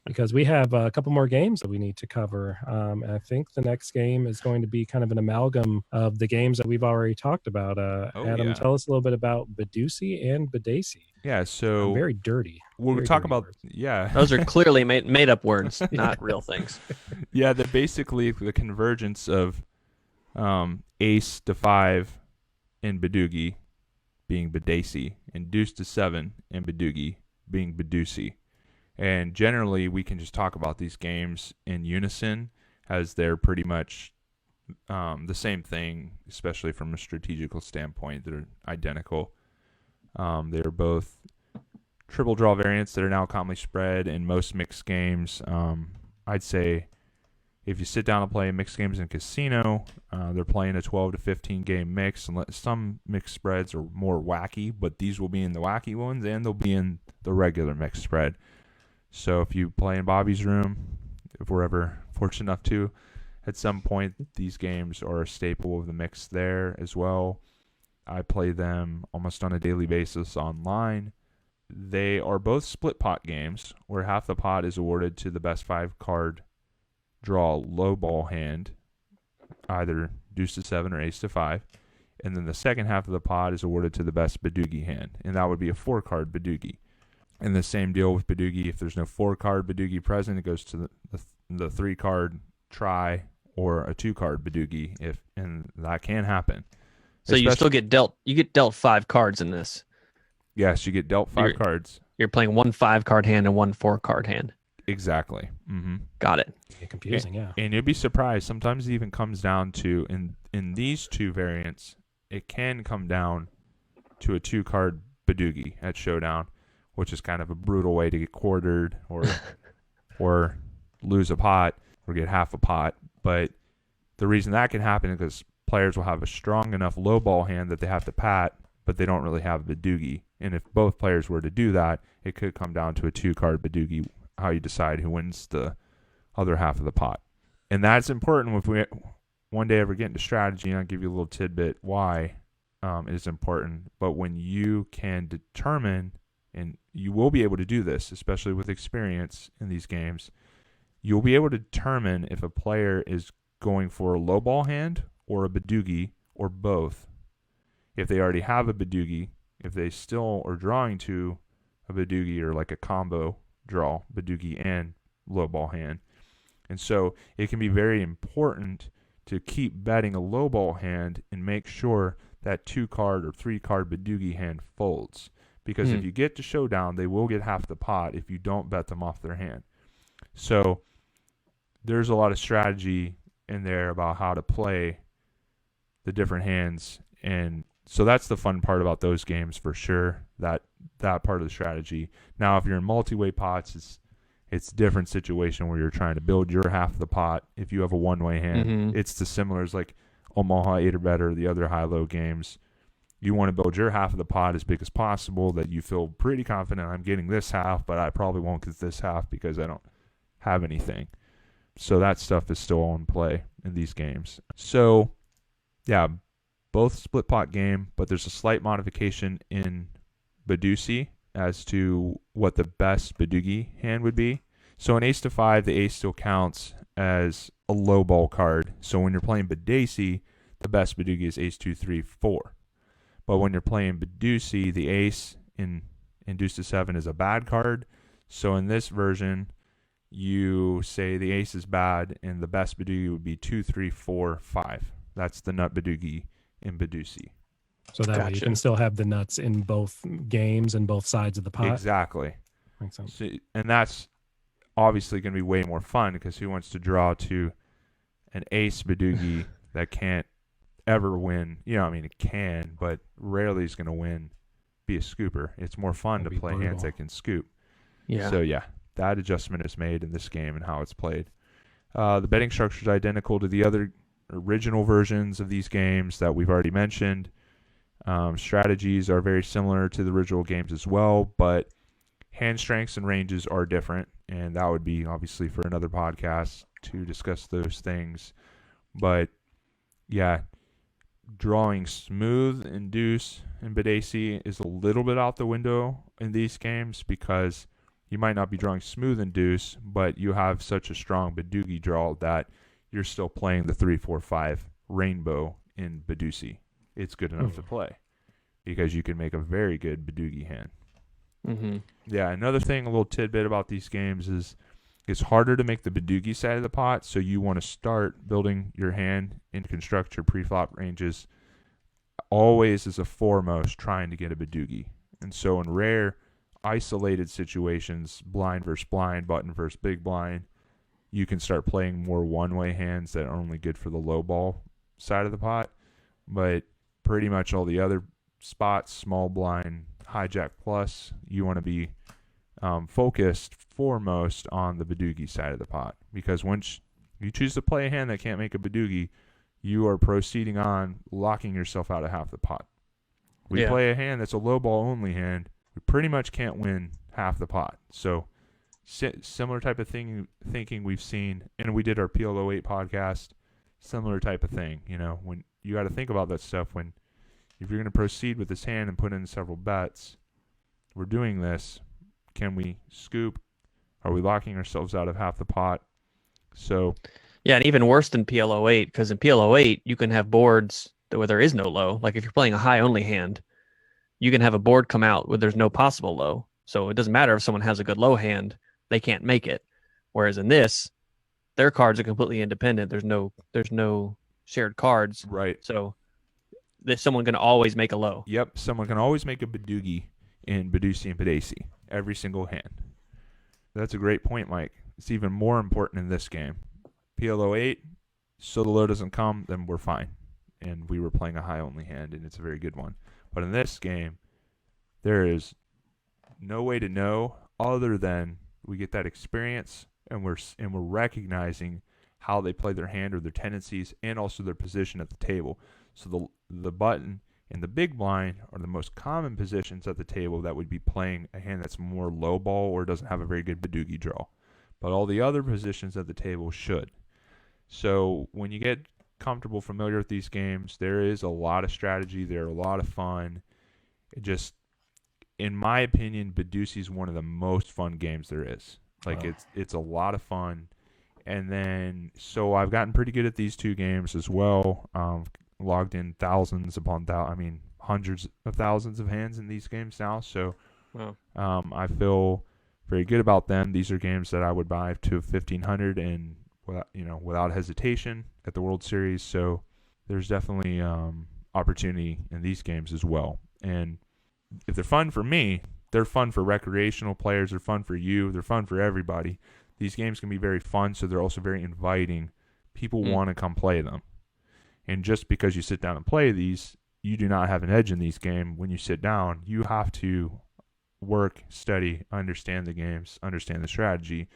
because we have a couple more games that we need to cover. And I think the next game is going to be kind of an amalgam of the games that we've already talked about. Adam, tell us a little bit about Baducy and Baducy. Yeah, so very dirty. We'll talk about words. Yeah. Those are clearly made up words, not real things. Yeah, they're basically the convergence of ace to 5 in Badugi being Baducy, and Deuce-to-seven in Badugi being Baducy. And generally, we can just talk about these games in unison as they're pretty much the same thing, especially from a strategical standpoint. They're identical. They're both triple draw variants that are now commonly spread in most mixed games. I'd say if you sit down and play mixed games in casino, they're playing a 12 to 15 game mix. And some mixed spreads are more wacky, but these will be in the wacky ones and they'll be in the regular mixed spread. So if you play in Bobby's room, if we're ever fortunate enough to, at some point, these games are a staple of the mix there as well. I play them almost on a daily basis online. They are both split pot games where half the pot is awarded to the best 5 card draw Lowball hand, either Deuce-to-7 or Ace-to-5, and then the second half of the pot is awarded to the best Badugi hand, and that would be a 4 card Badugi. And the same deal with Badugi. If there's no 4 card Badugi present, it goes to the 3 card try or a 2 card Badugi, and that can happen. So you still get dealt. You get dealt 5 cards in this. Yes, you get dealt 5 cards. You're playing 1 5-card hand and 1 4-card hand. Exactly. Mm-hmm. Got it. Confusing, yeah. And you'd be surprised. Sometimes it even comes down to in these 2 variants, it can come down to a 2 card Badugi at Showdown, which is kind of a brutal way to get quartered or lose a pot or get half a pot. But the reason that can happen is because players will have a strong enough lowball hand that they have to pat, but they don't really have Badugi. And if both players were to do that, it could come down to a 2 card Badugi, how you decide who wins the other half of the pot. And that's important if we one day ever get into strategy, and I'll give you a little tidbit why it is important. But when you can determine, and you will be able to do this, especially with experience in these games, you'll be able to determine if a player is going for a lowball hand or a Badugi or both. If they already have a Badugi, if they still are drawing to a Badugi or like a combo draw, Badugi and lowball hand. And so it can be very important to keep betting a lowball hand and make sure that 2 card or 3 card Badugi hand folds. Because if you get to Showdown, they will get half the pot if you don't bet them off their hand. So there's a lot of strategy in there about how to play the different hands. And so that's the fun part about those games for sure, that part of the strategy. Now, if you're in multi-way pots, it's a different situation where you're trying to build your half of the pot. If you have a one-way hand, it's the similar as like Omaha 8 or better, the other high-low games. You want to build your half of the pot as big as possible that you feel pretty confident I'm getting this half, but I probably won't get this half because I don't have anything. So that stuff is still on play in these games. So, yeah, both split pot game, but there's a slight modification in Baducy as to what the best Badugi hand would be. So in Ace-to-5, the ace still counts as a low ball card. So when you're playing Baducy, the best Badugi is Ace 2, 3, 4. But when you're playing Baducy, the ace in Deuce-to-7 is a bad card. So in this version, you say the ace is bad, and the best Badugi would be 2, 3, 4, 5. That's the nut Badugi in Baducy. So that way you can still have the nuts in both games and both sides of the pot. Exactly. Makes sense. So, and that's obviously going to be way more fun because who wants to draw to an ace Badugi that can't ever win? It can, but rarely is going to win, be a scooper. It's more fun to play hands that can scoop. Yeah. So yeah, that adjustment is made in this game and how it's played. The betting structure is identical to the other original versions of these games that we've already mentioned. Strategies are very similar to the original games as well, but hand strengths and ranges are different, and that would be obviously for another podcast to discuss those things. But yeah, drawing smooth in Deuce and Baducy is a little bit out the window in these games because you might not be drawing smooth in Deuce, but you have such a strong Badugi draw that you're still playing the 3-4-5 rainbow in Baducy. It's good enough to play because you can make a very good Badugi hand. Mm-hmm. Yeah, another thing, a little tidbit about these games is it's harder to make the Badugi side of the pot, so you want to start building your hand and construct your pre-flop ranges always as a foremost trying to get a Badugi. And so in rare, isolated situations, blind versus blind, button versus big blind, you can start playing more one-way hands that are only good for the low ball side of the pot. But pretty much all the other spots, small blind, hijack plus, you want to be focused foremost on the Badugi side of the pot, because once you choose to play a hand that can't make a Badugi, you are proceeding on locking yourself out of half the pot. We play a hand that's a low ball only hand, we pretty much can't win half the pot. So similar type of thinking we've seen, and we did our PL08 podcast, similar type of thing. You know, when you got to think about that stuff when if you're going to proceed with this hand and put in several bets, we're doing this. Can we scoop? Are we locking ourselves out of half the pot? So, yeah, and even worse than PL08, because in PL08 you can have boards where there is no low. Like if you're playing a high only hand, you can have a board come out where there's no possible low. So it doesn't matter if someone has a good low hand, they can't make it. Whereas in this, their cards are completely independent. There's no shared cards. right. So there's someone can always make a low. Yep, someone can always make a Badugi in Baducy and Baducy, every single hand. That's a great point, Mike. It's even more important in this game. PL08, so the low doesn't come, then we're fine. And we were playing a high-only hand, and it's a very good one. But in this game, there is no way to know other than we get that experience, and we're recognizing how they play their hand or their tendencies, and also their position at the table. So the button and the big blind are the most common positions at the table that would be playing a hand that's more low ball or doesn't have a very good Badugi draw. But all the other positions at the table should. So when you get comfortable, familiar with these games, there is a lot of strategy. They're a lot of fun. It just, in my opinion, Baducy is one of the most fun games there is. Like it's a lot of fun. And then, so I've gotten pretty good at these two games as well. Logged in thousands upon hundreds of thousands of hands in these games now. So I feel very good about them. These are games that I would buy to 1,500 and without hesitation at the World Series. So there's definitely opportunity in these games as well. And if they're fun for me, they're fun for recreational players. They're fun for you. They're fun for everybody. These games can be very fun, so they're also very inviting. People want to come play them. And just because you sit down and play these, you do not have an edge in these games. When you sit down, you have to work, study, understand the games, understand the strategy.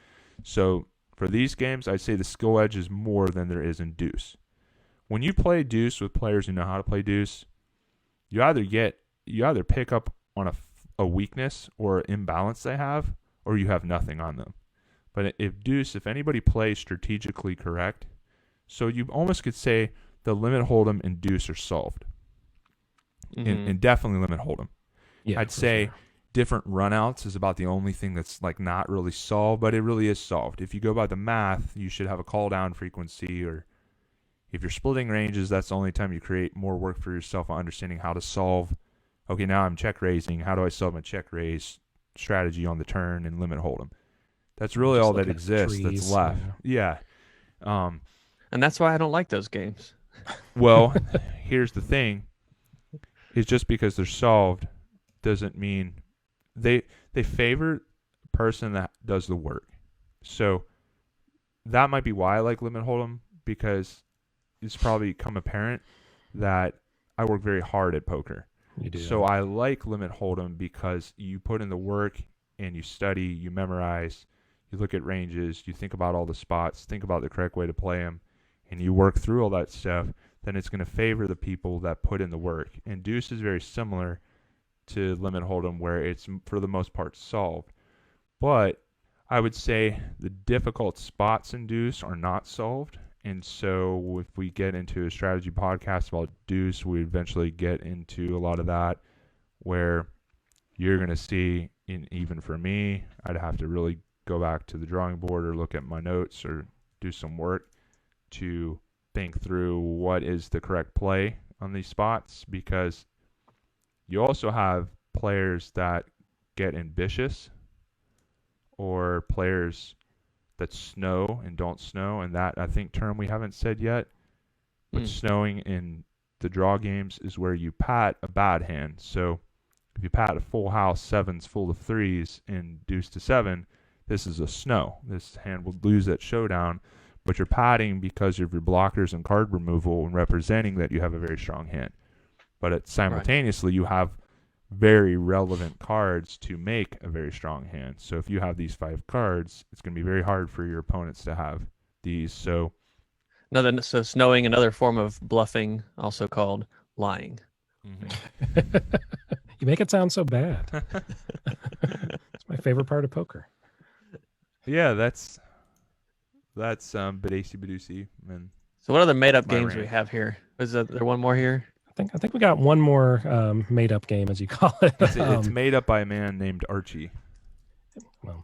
So for these games, I'd say the skill edge is more than there is in Deuce. When you play Deuce with players who know how to play Deuce, you either pick up on a weakness or imbalance they have, or you have nothing on them. But if anybody plays strategically correct, so you almost could say the limit hold'em and Deuce are solved. And definitely limit hold'em. Yeah, I'd say different runouts is about the only thing that's like not really solved, but it really is solved. If you go by the math, you should have a call down frequency, or if you're splitting ranges, that's the only time you create more work for yourself on understanding how to solve. Okay, now I'm check raising. How do I solve my check raise strategy on the turn and limit hold'em? That's really all that exists that's left. Yeah. And that's why I don't like those games. Well, here's the thing. Is just because they're solved doesn't mean they favor the person that does the work. So that might be why I like limit hold'em, because it's probably become apparent that I work very hard at poker. You do. So I like limit hold'em because you put in the work and you study, you memorize, you look at ranges, you think about all the spots, think about the correct way to play them, and you work through all that stuff, then it's going to favor the people that put in the work. And Deuce is very similar to Limit Hold'em, where it's for the most part solved. But I would say the difficult spots in Deuce are not solved. And so if we get into a strategy podcast about Deuce, we eventually get into a lot of that, where you're going to see, even for me, I'd have to really go back to the drawing board or look at my notes or do some work to think through what is the correct play on these spots, because you also have players that get ambitious, or players that snow and don't snow, and that, I think, term we haven't said yet, but snowing in the draw games is where you pat a bad hand. So if you pat a full house, sevens full of threes in Deuce-to-seven, this is a snow. This hand will lose at showdown, but you're patting because of your blockers and card removal and representing that you have a very strong hand. But simultaneously, you have very relevant cards to make a very strong hand. So if you have these 5 cards, it's going to be very hard for your opponents to have these. So snowing, another form of bluffing, also called lying. You make it sound so bad. It's my favorite part of poker. Yeah, that's baduci, and so what other made-up games do we have here? Is there one more here? I think we got one more made-up game, as you call it. It's made up by a man named Archie. Well,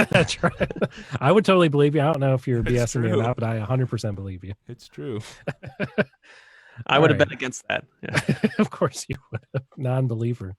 that's right. I would totally believe you. I don't know if you're It's BSing me or true. not, but I 100% believe you. It's true. I would have bet against that. Yeah. Of course you would have. Non-believer.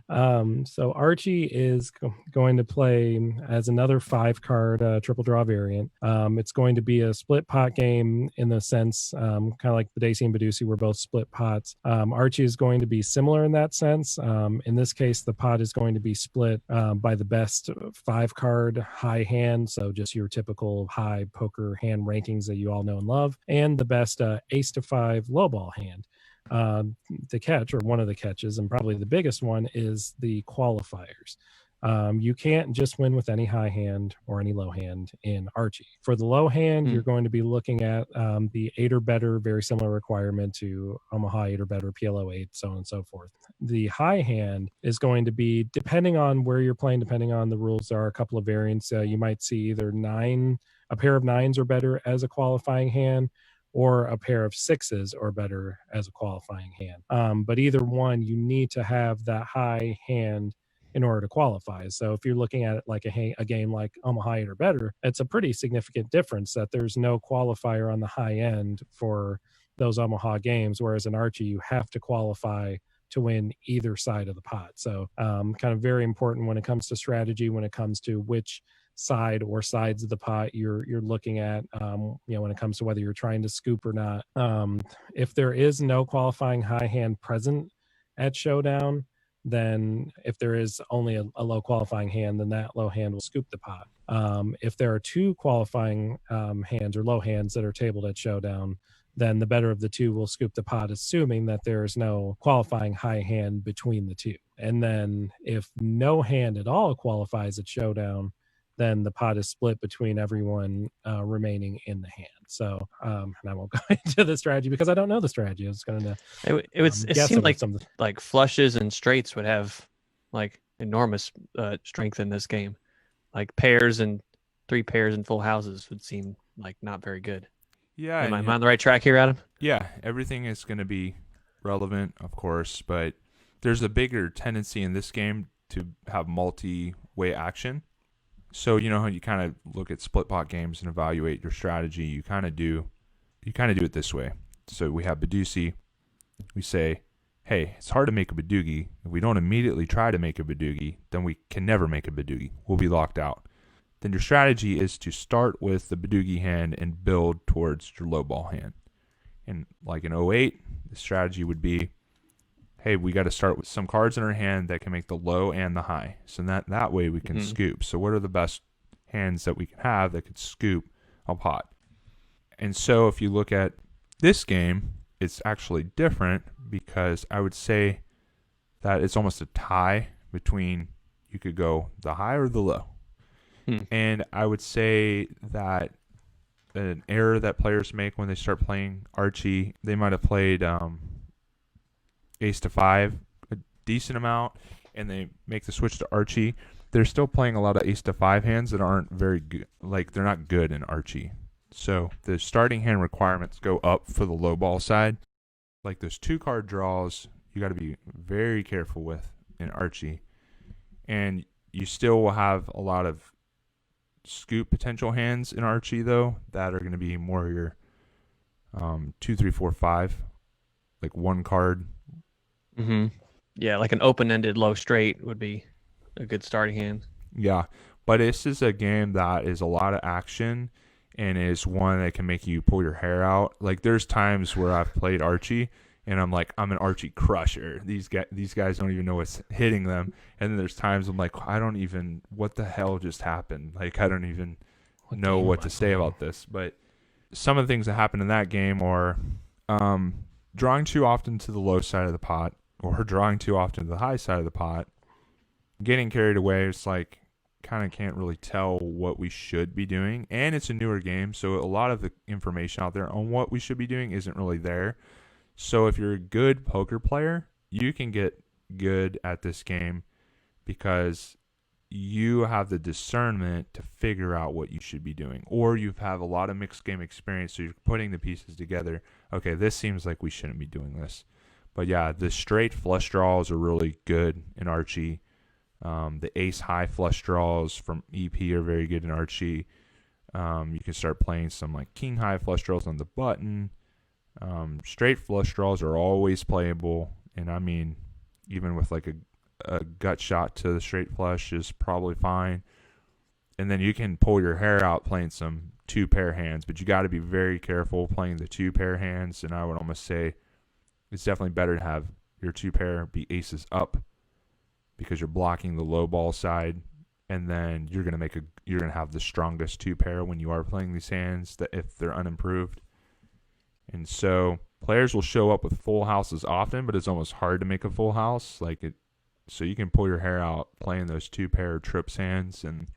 So Archie is going to play as another 5-card triple draw variant. It's going to be a split pot game in the sense, kind of like Baducy and Baducy were both split pots. Archie is going to be similar in that sense. In this case, the pot is going to be split by the best 5-card high hand, so just your typical high poker hand rankings that you all know and love, and the best ace to 5 lowball hand. The catch, or one of the catches, and probably the biggest one, is the qualifiers. You can't just win with any high hand or any low hand in Archie. For the low hand, you're going to be looking at the 8 or better, very similar requirement to Omaha 8 or better, PLO 8, so on and so forth. The high hand is going to be, depending on where you're playing, depending on the rules, there are a couple of variants. You might see either a pair of 9s or better as a qualifying hand, or a pair of 6s or better as a qualifying hand. But either one, you need to have that high hand in order to qualify. So if you're looking at it like a game like Omaha 8 or better, it's a pretty significant difference that there's no qualifier on the high end for those Omaha games, whereas in Archie, you have to qualify to win either side of the pot. So kind of very important when it comes to strategy, when it comes to which side or sides of the pot you're looking at, when it comes to whether you're trying to scoop or not. If there is no qualifying high hand present at showdown, then if there is only a low qualifying hand, then that low hand will scoop the pot. If there are 2 qualifying hands or low hands that are tabled at showdown, then the better of the 2 will scoop the pot, assuming that there is no qualifying high hand between the 2. And then if no hand at all qualifies at showdown, then the pot is split between everyone remaining in the hand. So, and I won't go into the strategy because I don't know the strategy. I was going to. It seemed like flushes and straights would have like enormous strength in this game. Like pairs and 3 pairs and full houses would seem like not very good. Yeah. Am I on the right track here, Adam? Yeah, everything is going to be relevant, of course, but there's a bigger tendency in this game to have multi-way action. So you know how you kind of look at split pot games and evaluate your strategy. You kind of do it this way. So we have Baducy. We say, hey, it's hard to make a Badugi. If we don't immediately try to make a Badugi, then we can never make a Badugi. We'll be locked out. Then your strategy is to start with the Badugi hand and build towards your low ball hand. And like in 08, the strategy would be, hey, we got to start with some cards in our hand that can make the low and the high. So that way we can scoop. So what are the best hands that we can have that could scoop a pot? And so if you look at this game, it's actually different because I would say that it's almost a tie between You could go the high or the low. And I would say that an error that players make when they start playing Archie, they might have played ace to 5 a decent amount, and they make the switch to Archie. They're still playing a lot of ace to 5 hands that aren't very good. Like, they're not good in Archie. So the starting hand requirements go up for the low ball side. Like those 2-card draws, you got to be very careful with in Archie. And you still will have a lot of scoop potential hands in Archie, though, that are going to be more your 2, 3, 4, 5, like 1 card. Yeah, like an open-ended low straight would be a good starting hand. Yeah, but this is a game that is a lot of action and is one that can make you pull your hair out. Like, there's times where I've played Archie and I'm like, I'm an Archie crusher. These guys don't even know what's hitting them. And then there's times I'm like, what the hell just happened? Like, I don't even know what to say about this. But some of the things that happen in that game are drawing too often to the low side of the pot, or drawing too often to the high side of the pot, getting carried away. It's like, kind of can't really tell what we should be doing. And it's a newer game, so a lot of the information out there on what we should be doing isn't really there. So if you're a good poker player, you can get good at this game because you have the discernment to figure out what you should be doing. Or you have a lot of mixed game experience, so you're putting the pieces together. Okay, this seems like we shouldn't be doing this. But yeah, the straight flush draws are really good in Archie. The ace high flush draws from EP are very good in Archie. You can start playing some like king high flush draws on the button. Straight flush draws are always playable, and I mean, even with like a gut shot to the straight flush is probably fine. And then you can pull your hair out playing some 2-pair hands, but you got to be very careful playing the 2-pair hands. And I would almost say it's definitely better to have your 2-pair be aces up, because you're blocking the low ball side, and then you're gonna have the strongest 2-pair when you are playing these hands that if they're unimproved. And so players will show up with full houses often, but it's almost hard to make a full house. So you can pull your hair out playing those 2-pair trips hands, and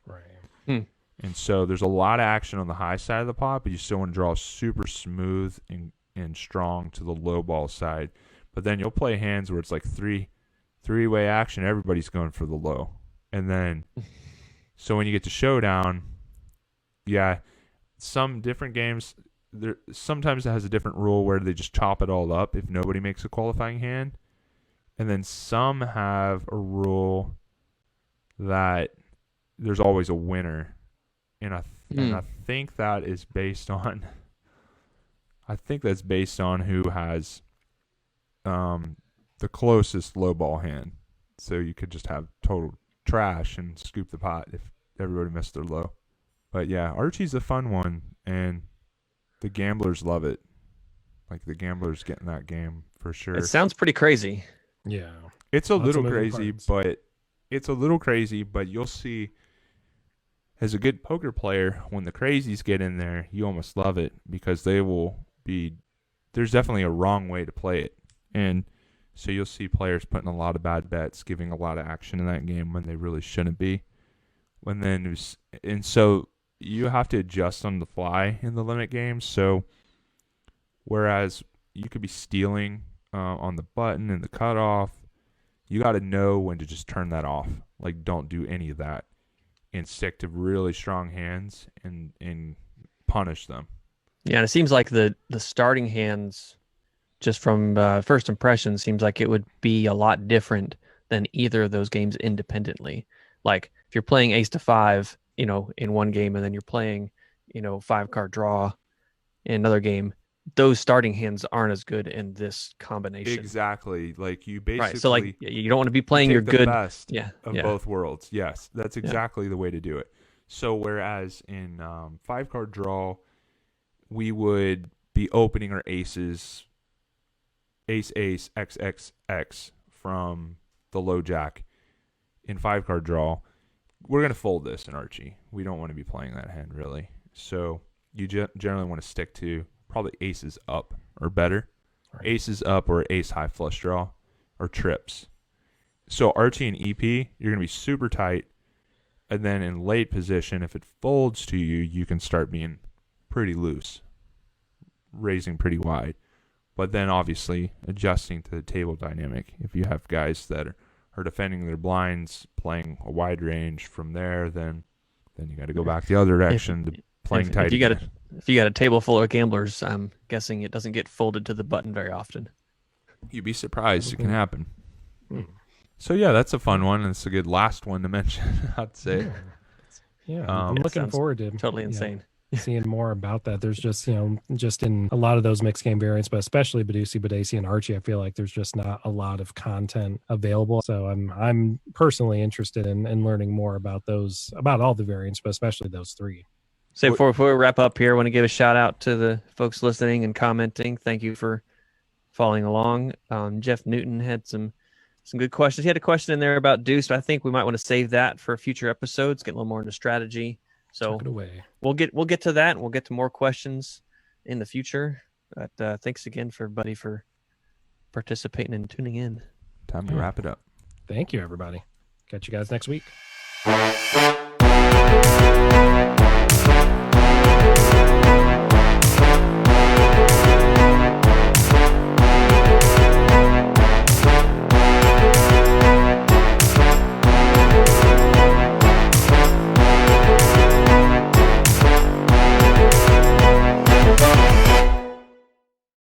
and so there's a lot of action on the high side of the pot, but you still want to draw super smooth and strong to the low ball side. But then you'll play hands where it's like three-way action, everybody's going for the low. And then, so when you get to showdown, yeah, some different games, sometimes it has a different rule where they just chop it all up if nobody makes a qualifying hand. And then some have a rule that there's always a winner. And I think that is based on, who has the closest low ball hand. So you could just have total trash and scoop the pot if everybody missed their low. But yeah, Archie's a fun one, and the gamblers love it. Like, the gamblers get in that game for sure. It sounds pretty crazy. Yeah. It's a little crazy, but you'll see, as a good poker player, when the crazies get in there, you almost love it, because there's definitely a wrong way to play it. And so you'll see players putting a lot of bad bets, giving a lot of action in that game when they really shouldn't be. And so you have to adjust on the fly in the limit games. So whereas you could be stealing on the button and the cutoff, you got to know when to just turn that off. Like, don't do any of that, and stick to really strong hands and punish them. Yeah, and it seems like the starting hands, just from first impression, seems like it would be a lot different than either of those games independently. Like, if you're playing ace to 5, in one game, and then you're playing, 5-card draw in another game, those starting hands aren't as good in this combination. Exactly. Like, you basically... Right, so like, you don't want to be playing your the good... best of both worlds. Yes, that's exactly the way to do it. So whereas in 5-card draw, we would be opening our aces... ace, XXX from the low jack. In 5-card draw, we're going to fold this in Archie. We don't want to be playing that hand, really. So you generally want to stick to probably aces up or better. Right. Aces up or ace high flush draw or trips. So Archie and EP, you're going to be super tight. And then in late position, if it folds to you, you can start being pretty loose, raising pretty wide. But then obviously adjusting to the table dynamic. If you have guys that are defending their blinds, playing a wide range from there, then you got to go back the other direction to playing tight. If you got a table full of gamblers, I'm guessing it doesn't get folded to the button very often. You'd be surprised. It can happen. Hmm. So yeah, that's a fun one, and it's a good last one to mention, I'd say. Yeah, I'm looking forward to totally insane. Seeing more about that. There's just, just in a lot of those mixed game variants, but especially Baducy, Baducy, and Archie, I feel like there's just not a lot of content available. So I'm personally interested in learning more about all the variants, but especially those three. So before we wrap up here, I want to give a shout out to the folks listening and commenting. Thank you for following along. Jeff Newton had some good questions. He had a question in there about Deuce, but I think we might want to save that for future episodes, get a little more into strategy. So Tuck it away. We'll get to that. We'll get to more questions in the future. But thanks again for everybody for participating and tuning in. Time to wrap it up. Thank you, everybody. Catch you guys next week.